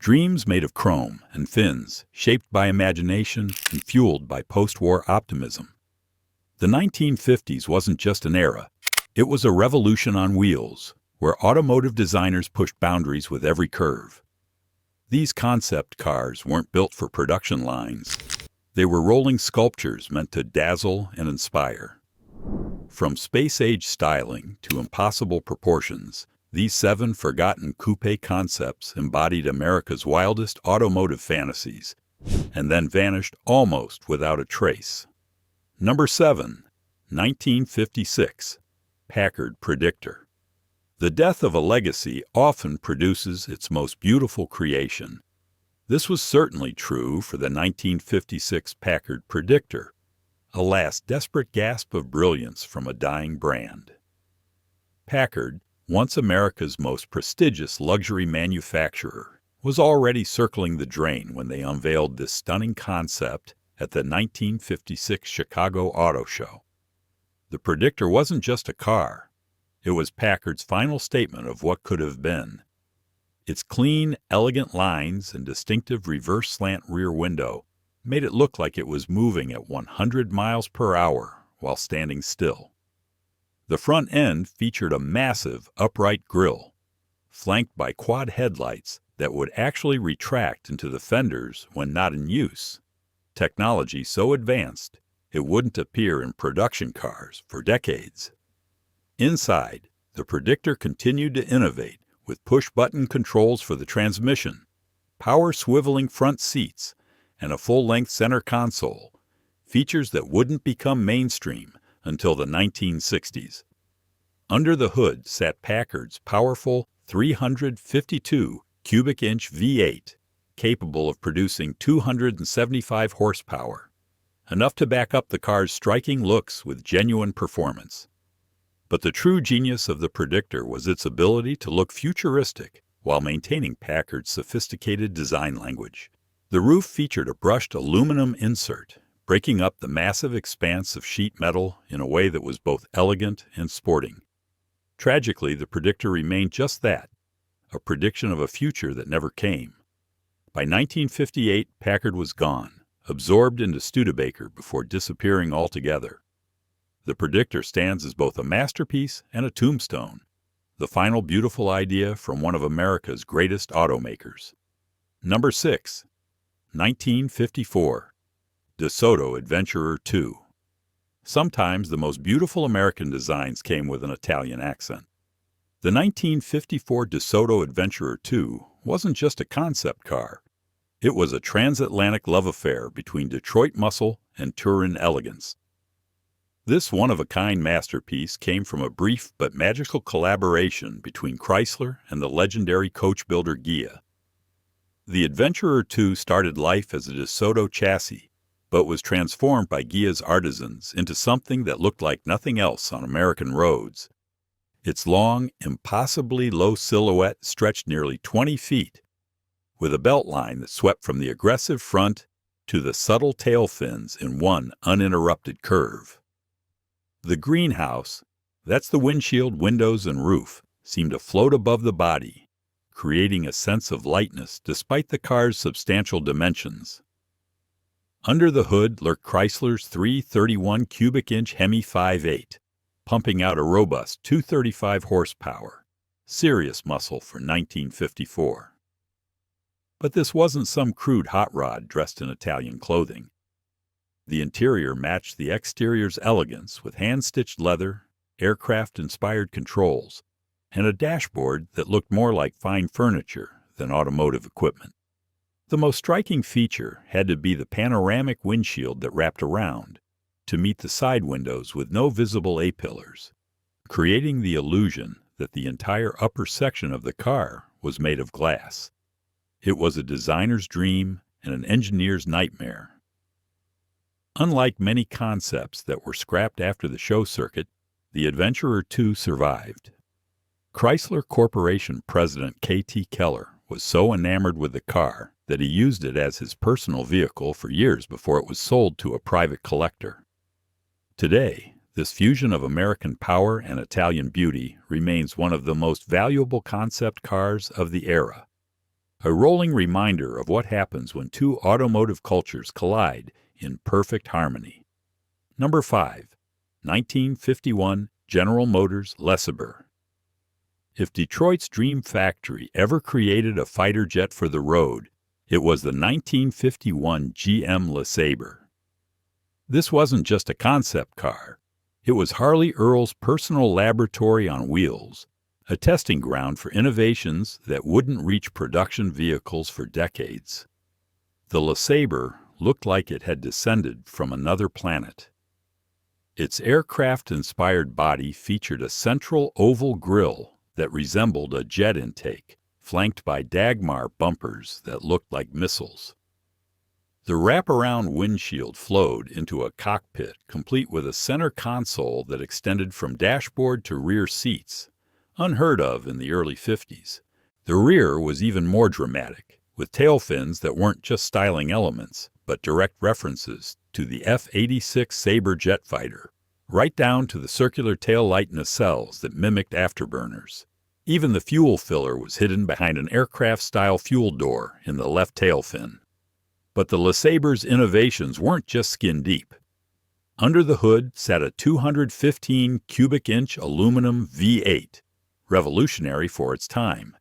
Dreams made of chrome and fins, shaped by imagination and fueled by post-war optimism. The 1950s wasn't just an era, it was a revolution on wheels, where automotive designers pushed boundaries with every curve. These concept cars weren't built for production lines. They were rolling sculptures meant to dazzle and inspire. From space-age styling to impossible proportions, these 7 forgotten coupe concepts embodied America's wildest automotive fantasies, and then vanished almost without a trace. Number 7. 1956. Packard Predictor. The death of a legacy often produces its most beautiful creation. This was certainly true for the 1956 Packard Predictor, a last desperate gasp of brilliance from a dying brand. Packard, once America's most prestigious luxury manufacturer, was already circling the drain when they unveiled this stunning concept at the 1956 Chicago Auto Show. The Predictor wasn't just a car. It was Packard's final statement of what could have been. Its clean, elegant lines and distinctive reverse slant rear window made it look like it was moving at 100 miles per hour while standing still. The front end featured a massive, upright grille, flanked by quad headlights that would actually retract into the fenders when not in use. Technology so advanced, it wouldn't appear in production cars for decades. Inside, the Predictor continued to innovate with push-button controls for the transmission, power swiveling front seats, and a full-length center console, features that wouldn't become mainstream until the 1960s. Under the hood sat Packard's powerful 352 cubic inch V8, capable of producing 275 horsepower, enough to back up the car's striking looks with genuine performance. But the true genius of the Predictor was its ability to look futuristic while maintaining Packard's sophisticated design language. The roof featured a brushed aluminum insert, breaking up the massive expanse of sheet metal in a way that was both elegant and sporting. Tragically, the Predictor remained just that, a prediction of a future that never came. By 1958, Packard was gone, absorbed into Studebaker before disappearing altogether. The Predictor stands as both a masterpiece and a tombstone, the final beautiful idea from one of America's greatest automakers. Number 6. 1954. DeSoto Adventurer II. Sometimes the most beautiful American designs came with an Italian accent. The 1954 DeSoto Adventurer II wasn't just a concept car. It was a transatlantic love affair between Detroit muscle and Turin elegance. This one-of-a-kind masterpiece came from a brief but magical collaboration between Chrysler and the legendary coach builder Ghia. The Adventurer II started life as a DeSoto chassis, but was transformed by Ghia's artisans into something that looked like nothing else on American roads. Its long, impossibly low silhouette stretched nearly 20 feet, with a belt line that swept from the aggressive front to the subtle tail fins in one uninterrupted curve. The greenhouse, that's the windshield, windows, and roof, seemed to float above the body, creating a sense of lightness despite the car's substantial dimensions. Under the hood lurked Chrysler's 331 cubic inch Hemi 5.8, pumping out a robust 235 horsepower, serious muscle for 1954. But this wasn't some crude hot rod dressed in Italian clothing. The interior matched the exterior's elegance with hand-stitched leather, aircraft-inspired controls, and a dashboard that looked more like fine furniture than automotive equipment. The most striking feature had to be the panoramic windshield that wrapped around to meet the side windows with no visible A-pillars, creating the illusion that the entire upper section of the car was made of glass. It was a designer's dream and an engineer's nightmare. Unlike many concepts that were scrapped after the show circuit, the Adventurer II survived. Chrysler Corporation President K.T. Keller was so enamored with the car that he used it as his personal vehicle for years before it was sold to a private collector. Today, this fusion of American power and Italian beauty remains one of the most valuable concept cars of the era. a rolling reminder of what happens when two automotive cultures collide in perfect harmony. Number 5. 1951 General Motors LeSabre. If Detroit's dream factory ever created a fighter jet for the road, it was the 1951 GM LeSabre. This wasn't just a concept car. It was Harley Earl's personal laboratory on wheels, a testing ground for innovations that wouldn't reach production vehicles for decades. The LeSabre looked like it had descended from another planet. Its aircraft-inspired body featured a central oval grille that resembled a jet intake, flanked by Dagmar bumpers that looked like missiles. The wraparound windshield flowed into a cockpit complete with a center console that extended from dashboard to rear seats, unheard of in the early 50s. The rear was even more dramatic, with tail fins that weren't just styling elements, but direct references to the F-86 Sabre jet fighter, right down to the circular tail light nacelles that mimicked afterburners. Even the fuel filler was hidden behind an aircraft-style fuel door in the left tail fin. But the LeSabre's innovations weren't just skin deep. Under the hood sat a 215 cubic inch aluminum V8, revolutionary for its time,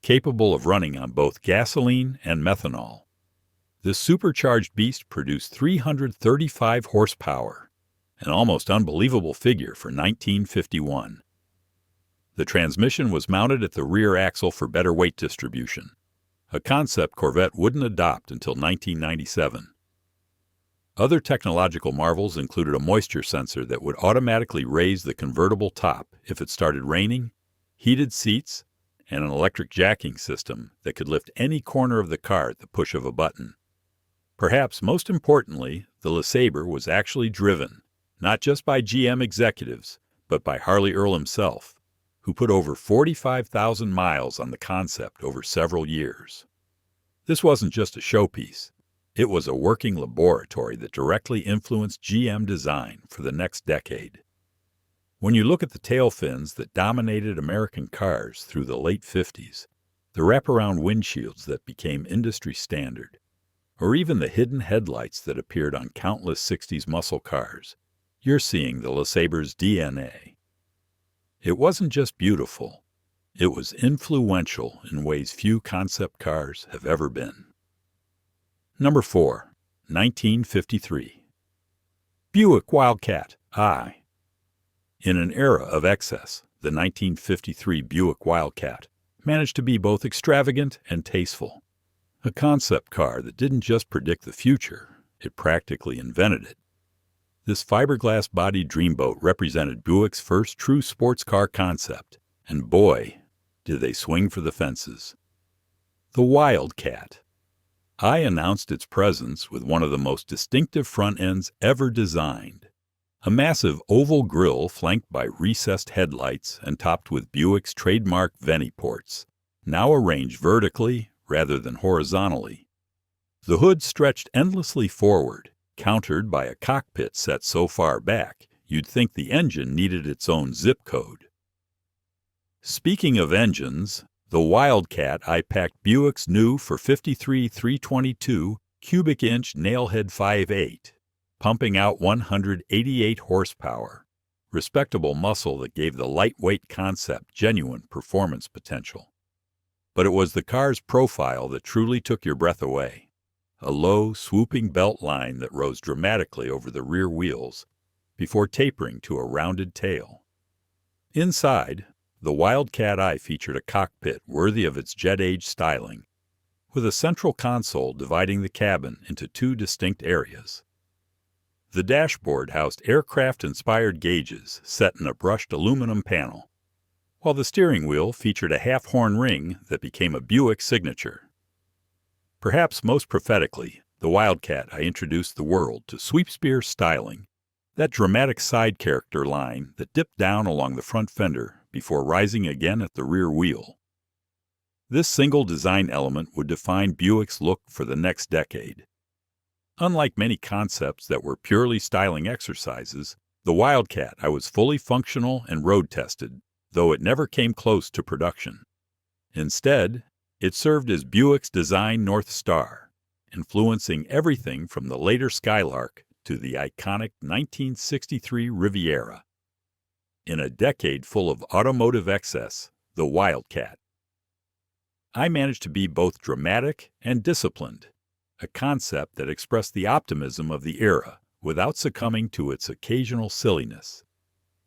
capable of running on both gasoline and methanol. This supercharged beast produced 335 horsepower, an almost unbelievable figure for 1951. The transmission was mounted at the rear axle for better weight distribution, a concept Corvette wouldn't adopt until 1997. Other technological marvels included a moisture sensor that would automatically raise the convertible top if it started raining, heated seats, and an electric jacking system that could lift any corner of the car at the push of a button. Perhaps most importantly, the LeSabre was actually driven, not just by GM executives, but by Harley Earl himself, who put over 45,000 miles on the concept over several years. This wasn't just a showpiece. It was a working laboratory that directly influenced GM design for the next decade. When you look at the tail fins that dominated American cars through the late 50s, the wraparound windshields that became industry standard, or even the hidden headlights that appeared on countless 60s muscle cars, you're seeing the LeSabre's DNA. It wasn't just beautiful, it was influential in ways few concept cars have ever been. Number 4. 1953 Buick Wildcat I. In an era of excess, the 1953 Buick Wildcat managed to be both extravagant and tasteful. A concept car that didn't just predict the future, it practically invented it. This fiberglass-bodied dreamboat represented Buick's first true sports car concept, and boy, did they swing for the fences. The Wildcat. I announced its presence with one of the most distinctive front ends ever designed. A massive oval grille flanked by recessed headlights and topped with Buick's trademark Veni ports, now arranged vertically rather than horizontally. The hood stretched endlessly forward, countered by a cockpit set so far back you'd think the engine needed its own zip code. Speaking of engines, the Wildcat I packed Buick's new for 53 322 cubic inch nailhead 5.8, pumping out 188 horsepower, respectable muscle that gave the lightweight concept genuine performance potential. But it was the car's profile that truly took your breath away. A low, swooping belt line that rose dramatically over the rear wheels before tapering to a rounded tail. Inside, the Wildcat I featured a cockpit worthy of its jet-age styling, with a central console dividing the cabin into two distinct areas. The dashboard housed aircraft-inspired gauges set in a brushed aluminum panel, while the steering wheel featured a half-horn ring that became a Buick signature. Perhaps most prophetically, the Wildcat I introduced the world to sweep-spear styling, that dramatic side character line that dipped down along the front fender before rising again at the rear wheel. This single design element would define Buick's look for the next decade. Unlike many concepts that were purely styling exercises, the Wildcat I was fully functional and road-tested, though it never came close to production. Instead, It served as Buick's design North Star, influencing everything from the later Skylark to the iconic 1963 Riviera. In a decade full of automotive excess, the Wildcat. I managed to be both dramatic and disciplined, a concept that expressed the optimism of the era without succumbing to its occasional silliness.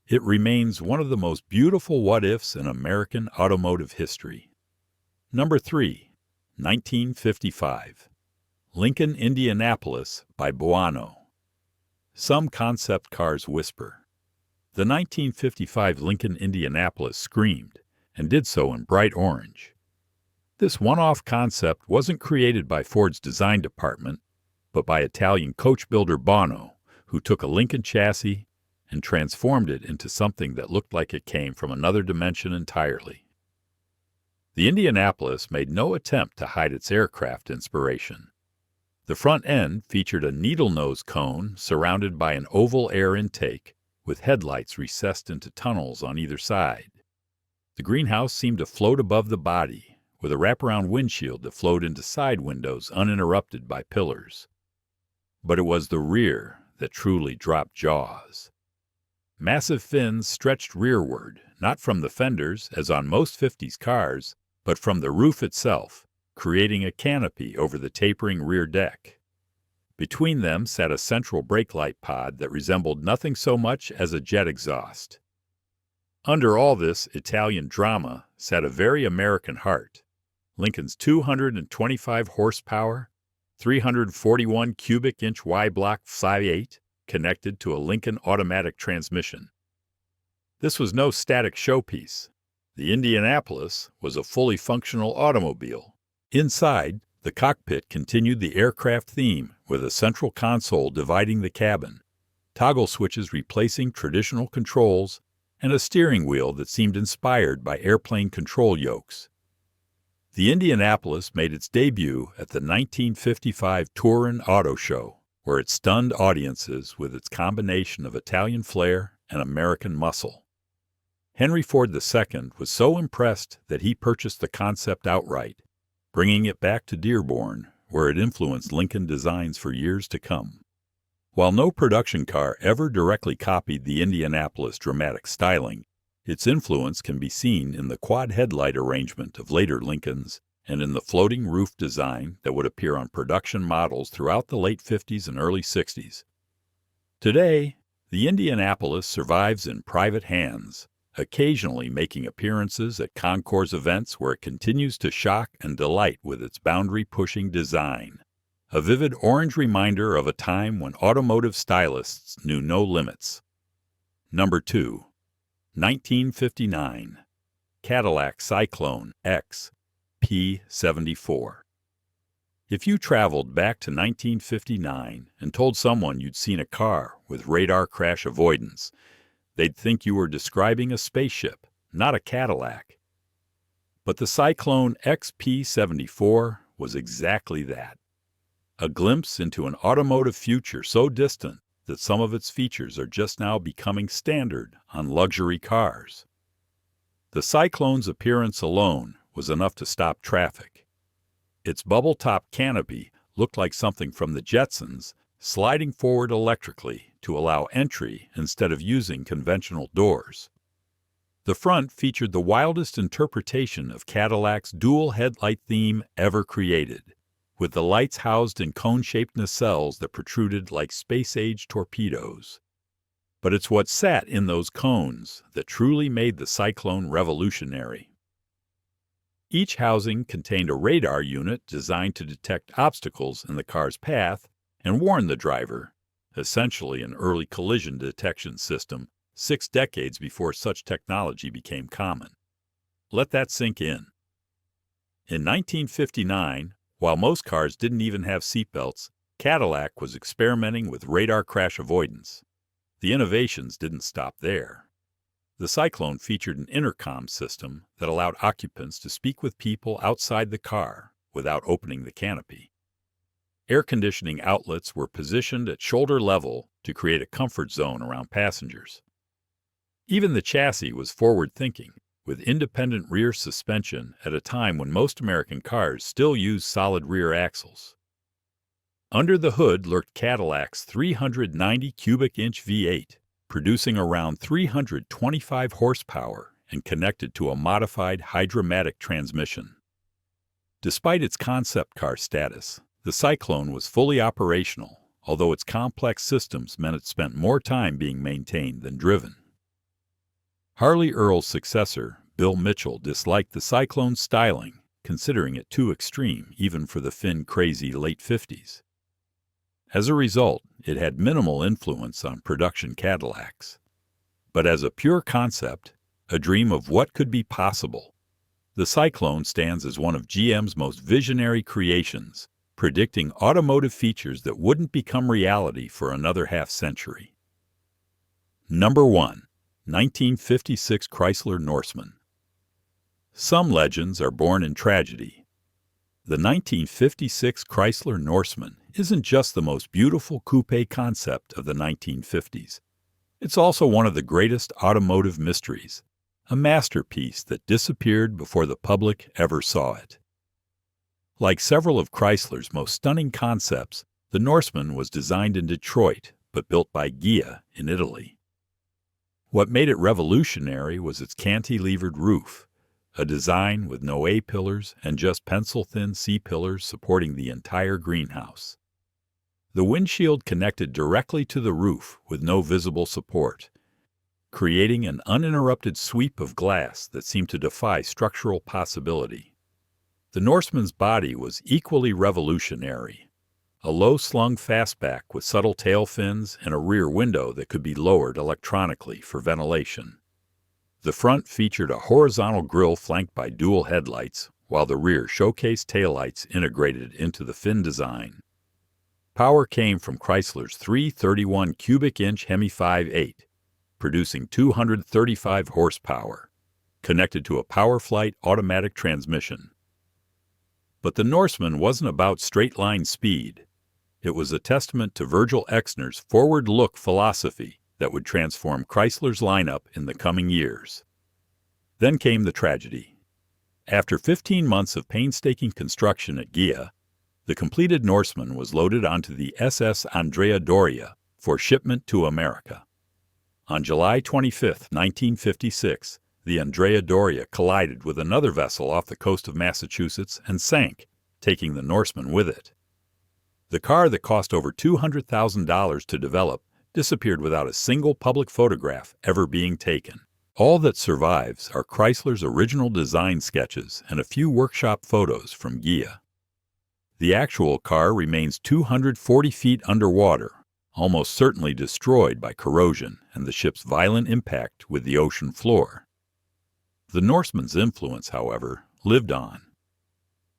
It remains one of the most beautiful what-ifs in American automotive history. Number 3, 1955. Lincoln Indianapolis by Buono. Some concept cars whisper. The 1955 Lincoln Indianapolis screamed, and did so in bright orange. This one-off concept wasn't created by Ford's design department, but by Italian coach builder Buono, who took a Lincoln chassis and transformed it into something that looked like it came from another dimension entirely. The Indianapolis made no attempt to hide its aircraft inspiration. The front end featured a needle-nose cone surrounded by an oval air intake with headlights recessed into tunnels on either side. The greenhouse seemed to float above the body, with a wraparound windshield that flowed into side windows uninterrupted by pillars. But it was the rear that truly dropped jaws. Massive fins stretched rearward, not from the fenders, as on most 50s cars, but from the roof itself, creating a canopy over the tapering rear deck. Between them sat a central brake light pod that resembled nothing so much as a jet exhaust. Under all this Italian drama sat a very American heart. Lincoln's 225 horsepower, 341 cubic inch Y-block 5.8, connected to a Lincoln automatic transmission. This was no static showpiece. The Indianapolis was a fully functional automobile. Inside, the cockpit continued the aircraft theme with a central console dividing the cabin, toggle switches replacing traditional controls, and a steering wheel that seemed inspired by airplane control yokes. The Indianapolis made its debut at the 1955 Turin Auto Show, where it stunned audiences with its combination of Italian flair and American muscle. Henry Ford II was so impressed that he purchased the concept outright, bringing it back to Dearborn, where it influenced Lincoln designs for years to come. While no production car ever directly copied the Indianapolis dramatic styling, its influence can be seen in the quad headlight arrangement of later Lincolns and in the floating roof design that would appear on production models throughout the late 50s and early 60s. Today, the Indianapolis survives in private hands, occasionally making appearances at concours events where it continues to shock and delight with its boundary-pushing design, a vivid orange reminder of a time when automotive stylists knew no limits. Number 2. 1959. Cadillac Cyclone X P74. If you traveled back to 1959 and told someone you'd seen a car with radar crash avoidance, they'd think you were describing a spaceship, not a Cadillac. But the Cyclone XP74 was exactly that. A glimpse into an automotive future so distant that some of its features are just now becoming standard on luxury cars. The Cyclone's appearance alone was enough to stop traffic. Its bubble-top canopy looked like something from the Jetsons, sliding forward electrically to allow entry instead of using conventional doors. The front featured the wildest interpretation of Cadillac's dual headlight theme ever created, with the lights housed in cone-shaped nacelles that protruded like space-age torpedoes. But it's what sat in those cones that truly made the Cyclone revolutionary. Each housing contained a radar unit designed to detect obstacles in the car's path and warn the driver, essentially an early collision detection system 6 decades before such technology became common. Let that sink in. In 1959, while most cars didn't even have seatbelts, Cadillac was experimenting with radar crash avoidance. The innovations didn't stop there. The Cyclone featured an intercom system that allowed occupants to speak with people outside the car without opening the canopy. Air conditioning outlets were positioned at shoulder level to create a comfort zone around passengers. Even the chassis was forward-thinking, with independent rear suspension at a time when most American cars still use solid rear axles. Under the hood lurked Cadillac's 390 cubic inch V8, producing around 325 horsepower and connected to a modified hydromatic transmission. Despite its concept car status, the Cyclone was fully operational, although its complex systems meant it spent more time being maintained than driven. Harley Earl's successor, Bill Mitchell, disliked the Cyclone's styling, considering it too extreme even for the fin-crazy late 50s. As a result, it had minimal influence on production Cadillacs. But as a pure concept, a dream of what could be possible, the Cyclone stands as one of GM's most visionary creations, predicting automotive features that wouldn't become reality for another half-century. Number 1. 1956 Chrysler Norseman. Some legends are born in tragedy. The 1956 Chrysler Norseman isn't just the most beautiful coupe concept of the 1950s. It's also one of the greatest automotive mysteries, a masterpiece that disappeared before the public ever saw it. Like several of Chrysler's most stunning concepts, the Norseman was designed in Detroit but built by Ghia in Italy. What made it revolutionary was its cantilevered roof, a design with no A-pillars and just pencil-thin C-pillars supporting the entire greenhouse. The windshield connected directly to the roof with no visible support, creating an uninterrupted sweep of glass that seemed to defy structural possibility. The Norseman's body was equally revolutionary, a low-slung fastback with subtle tail fins and a rear window that could be lowered electronically for ventilation. The front featured a horizontal grille flanked by dual headlights, while the rear showcased taillights integrated into the fin design. Power came from Chrysler's 331 cubic inch Hemi 5.8, producing 235 horsepower, connected to a PowerFlight automatic transmission. But the Norseman wasn't about straight-line speed. It was a testament to Virgil Exner's forward-look philosophy that would transform Chrysler's lineup in the coming years. Then came the tragedy. After 15 months of painstaking construction at Ghia, the completed Norseman was loaded onto the SS Andrea Doria for shipment to America. On July 25, 1956, the Andrea Doria collided with another vessel off the coast of Massachusetts and sank, taking the Norseman with it. The car that cost over $200,000 to develop disappeared without a single public photograph ever being taken. All that survives are Chrysler's original design sketches and a few workshop photos from Ghia. The actual car remains 240 feet underwater, almost certainly destroyed by corrosion and the ship's violent impact with the ocean floor. The Norseman's influence, however, lived on.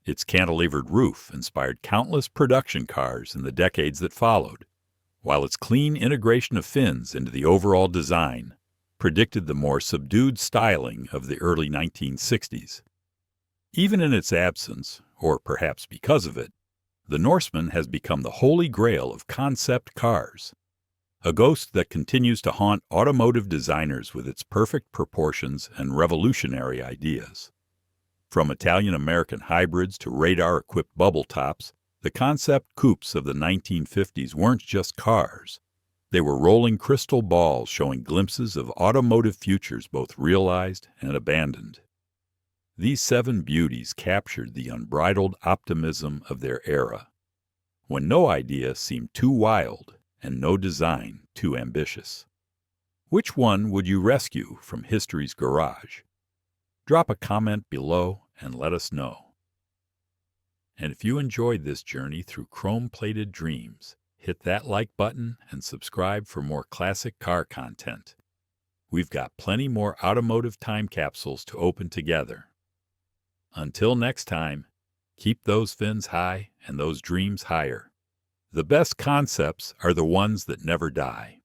Its cantilevered roof inspired countless production cars in the decades that followed, while its clean integration of fins into the overall design predicted the more subdued styling of the early 1960s. Even in its absence, or perhaps because of it, the Norseman has become the holy grail of concept cars, a ghost that continues to haunt automotive designers with its perfect proportions and revolutionary ideas. From Italian-American hybrids to radar-equipped bubble tops, the concept coupes of the 1950s weren't just cars. They were rolling crystal balls showing glimpses of automotive futures both realized and abandoned. These 7 beauties captured the unbridled optimism of their era, when no idea seemed too wild and no design too ambitious. Which one would you rescue from history's garage? Drop a comment below and let us know. And if you enjoyed this journey through chrome-plated dreams, hit that like button and subscribe for more classic car content. We've got plenty more automotive time capsules to open together. Until next time, keep those fins high and those dreams higher. The best concepts are the ones that never die.